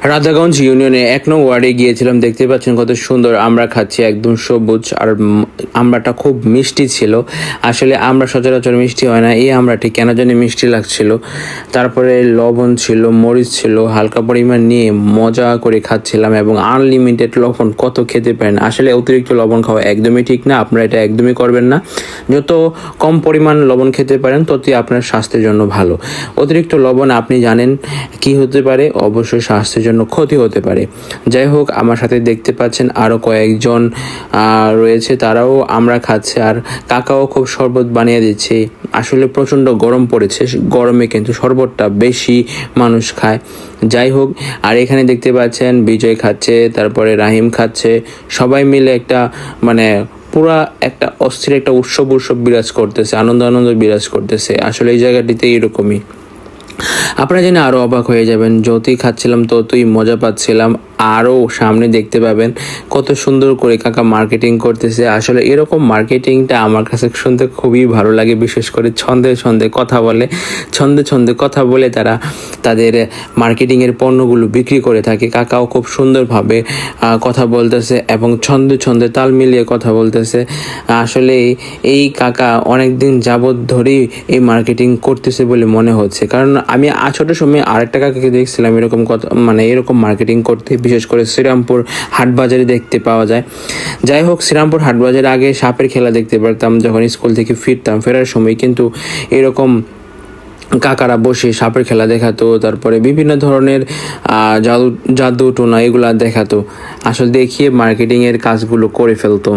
রাধাগঞ্জ ইউনিয়নে ১ নং ওয়ার্ডে গিয়েছিলাম। দেখতে পাচ্ছেন কত সুন্দর আমরা খাচ্ছি, একদম সবুজ। আর আমড়াটা খুব মিষ্টি ছিল। আসলে আমরা সচরাচর মিষ্টি হয় না, এই আমড়াটি কেন জানি মিষ্টি লাগছিল। তারপরে লবণ ছিল, মরিচ ছিল, হালকা পরিমাণ নিয়ে মজা করে খাচ্ছিলাম। এবং আনলিমিটেড লবণ কত খেতে পারেন। আসলে অতিরিক্ত লবণ খাওয়া একদমই ঠিক না, আপনারা এটা একদমই করবেন না। যত কম পরিমাণ লবণ খেতে পারেন ততই আপনার স্বাস্থ্যের জন্য ভালো। অতিরিক্ত লবণ আপনি জানেন কি হতে পারে, অবশ্যই স্বাস্থ্যের জন্য ক্ষতি হতে পারে। যাই হোক, আমার সাথে দেখতে পাচ্ছেন আরও কয়েকজন রয়েছে, তারাও আমরা খাচ্ছে। আর কাকাও খুব শরবত বানিয়ে দিচ্ছে। আসলে প্রচণ্ড গরম পড়েছে, গরমে কিন্তু শরবতটা বেশি মানুষ খায়। যাই হোক, আর এখানে দেখতে পাচ্ছেন বিজয় খাচ্ছে, তারপরে রাহিম খাচ্ছে। সবাই মিলে একটা মানে পুরা একটা অস্থির একটা উৎসব বিরাজ করতেছে, আনন্দ বিরাজ করতেছে। আসলে এই জায়গাটিতে এরকমই। আপনারা জেনে আরও অবাক হয়ে যাবেন, যতই খাচ্ছিলাম ততই মজা পাচ্ছিলাম। আরও সামনে দেখতে পাবেন কত সুন্দর করে কাকা মার্কেটিং করতেছে। আসলে এরকম মার্কেটিংটা আমার কাছে শুনতে খুবই ভালো লাগে। বিশেষ করে ছন্দে কথা বলে তারা তাদের মার্কেটিংয়ের পণ্যগুলো বিক্রি করে থাকে। কাকাও খুব সুন্দরভাবে কথা বলতেছে এবং ছন্দে তাল মিলিয়ে কথা বলতেছে। আসলে এই কাকা অনেক দিন যাবৎ ধরেই এই মার্কেটিং করতেছে বলে মনে হচ্ছে। কারণ আমি ছোটো সময় আরেকটা কাকাকে দেখছিলাম এরকম কথা, মানে এরকম মার্কেটিং করতে, বিশেষ করে শ্রীরামপুর হাটবাজারে দেখতে পাওয়া যায়। যাই হোক, শ্রীরামপুর হাটবাজারে আগে সাপের খেলা দেখতে পারতাম যখন স্কুল থেকে ফিরতাম। ফেরার সময় কিন্তু এরকম কাকারা বসে সাপের খেলা দেখাতো, তারপরে বিভিন্ন ধরনের জাদু টোনা এগুলা দেখাতো। আসলে দেখিয়ে মার্কেটিংয়ের কাজগুলো করে ফেলতো।